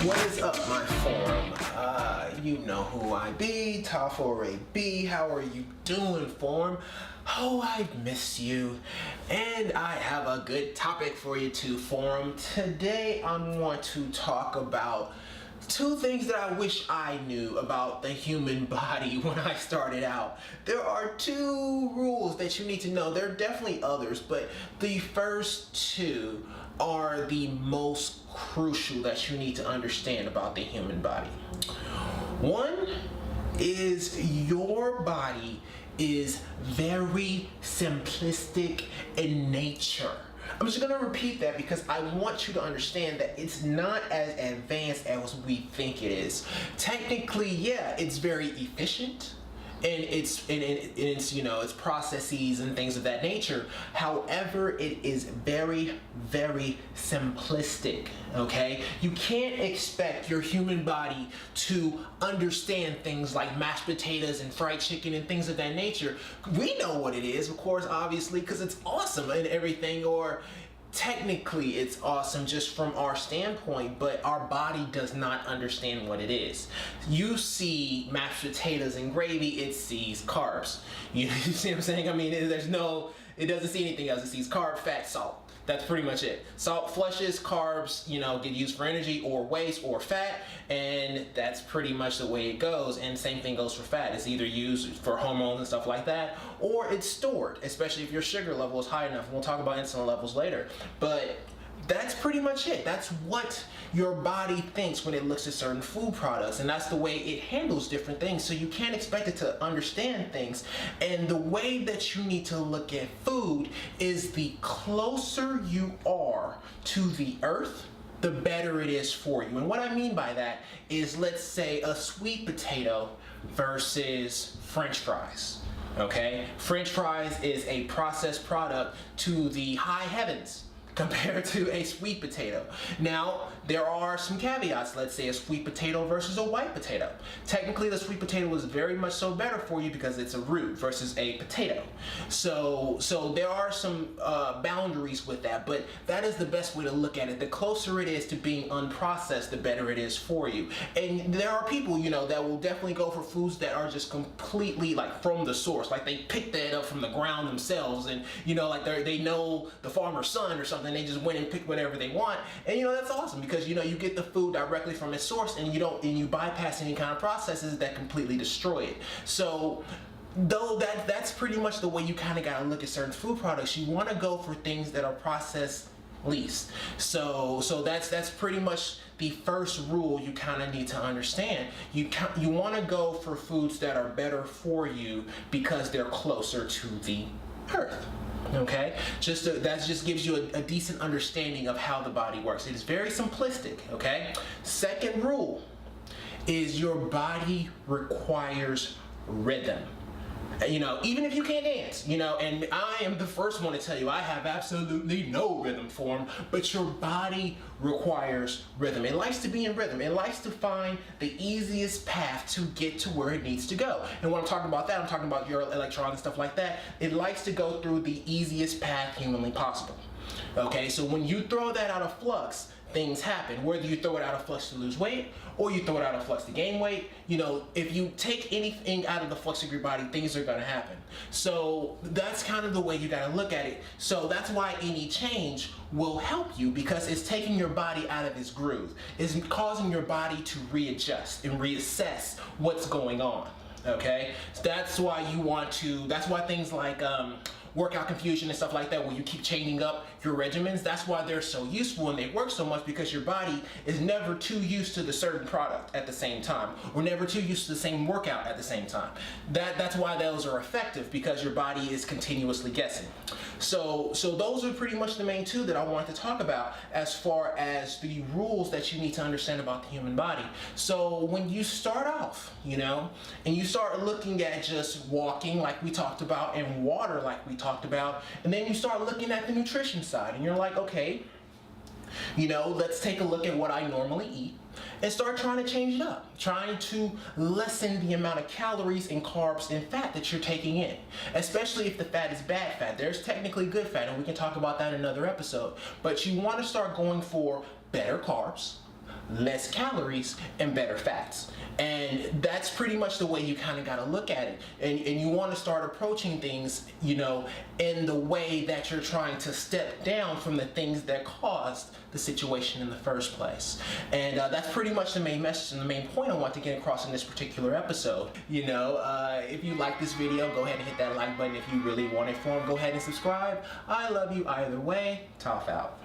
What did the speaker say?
What is up, my forum? You know who I be, Tafore B. How are you doing, forum? Oh, I've missed you. And I have a good topic for you too, forum. Today I want to talk about two things that I wish I knew about the human body when I started out. There are two rules that you need to know. There are definitely others, but the first two are the most crucial that you need to understand about the human body. One is your body is very simplistic in nature. I'm just gonna repeat that because I want you to understand that it's not as advanced as we think it is. Technically, yeah, it's very efficient and it's you know, it's processes and things of that nature. However, it is very simplistic. Okay, you can't expect your human body to understand things like mashed potatoes and fried chicken and things of that nature. We know what it is, of course, obviously, because it's awesome and everything, or technically it's awesome just from our standpoint, but our body does not understand what it is. You see mashed potatoes and gravy, it sees carbs. You see what I'm saying? I mean, it doesn't see anything else. It sees carb, fat, salt. That's pretty much it. Salt flushes, carbs, you know, get used for energy or waste or fat, and that's pretty much the way it goes. And same thing goes for fat. It's either used for hormones and stuff like that, or it's stored, especially if your sugar level is high enough. And we'll talk about insulin levels later. But that's pretty much it. That's what your body thinks when it looks at certain food products, and that's the way it handles different things. So you can't expect it to understand things. And the way that you need to look at food is the closer you are to the earth, the better it is for you. And what I mean by that is, let's say a sweet potato versus French fries. Okay? French fries is a processed product to the high heavens compared to a sweet potato. Now, there are some caveats. Let's say a sweet potato versus a white potato. Technically, the sweet potato is very much so better for you because it's a root versus a potato. So there are some boundaries with that, but that is the best way to look at it. The closer it is to being unprocessed, the better it is for you. And there are people, you know, that will definitely go for foods that are just completely like from the source. Like they picked that up from the ground themselves, and you know, like they know the farmer's son or something. And they just went and picked whatever they want, and you know, that's awesome because you know, you get the food directly from its source, and you bypass any kind of processes that completely destroy it. So though that's pretty much the way you kind of got to look at certain food products. You want to go for things that are processed least. So that's pretty much the first rule you kind of need to understand. You want to go for foods that are better for you because they're closer to the earth. Okay, that just gives you a decent understanding of how the body works. It is very simplistic. Okay, second rule is your body requires rhythm. You know, even if you can't dance, you know, and I am the first one to tell you I have absolutely no rhythm form, but your body requires rhythm. It likes to be in rhythm. It likes to find the easiest path to get to where it needs to go. And when I'm talking about that, I'm talking about your electrons and stuff like that. It likes to go through the easiest path humanly possible. Okay, so when you throw that out of flux, things happen. Whether you throw it out of flux to lose weight or you throw it out of flux to gain weight, you know, if you take anything out of the flux of your body, things are going to happen. So that's kind of the way you got to look at it. So that's why any change will help you, because it's taking your body out of its groove. It's causing your body to readjust and reassess what's going on. Okay, so that's why things like workout confusion and stuff like that, where you keep changing up your regimens, that's why they're so useful and they work so much, because your body is never too used to the certain product at the same time, or never too used to the same workout at the same time. That's why those are effective, because your body is continuously guessing. So those are pretty much the main two that I wanted to talk about as far as the rules that you need to understand about the human body. So when you start off, you know, and you start looking at just walking like we talked about, and water like we talked about, and then you start looking at the nutrition side, and you're like, okay, you know, let's take a look at what I normally eat and start trying to change it up, trying to lessen the amount of calories and carbs and fat that you're taking in, especially if the fat is bad fat. There's technically good fat, and we can talk about that in another episode, but you want to start going for better carbs, less calories and better fats. And that's pretty much the way you kind of got to look at it. And you want to start approaching things, you know, in the way that you're trying to step down from the things that caused the situation in the first place. And that's pretty much the main message and the main point I want to get across in this particular episode. You know, if you like this video, go ahead and hit that like button. If you really want it for them, go ahead and subscribe. I love you either way. Toph out.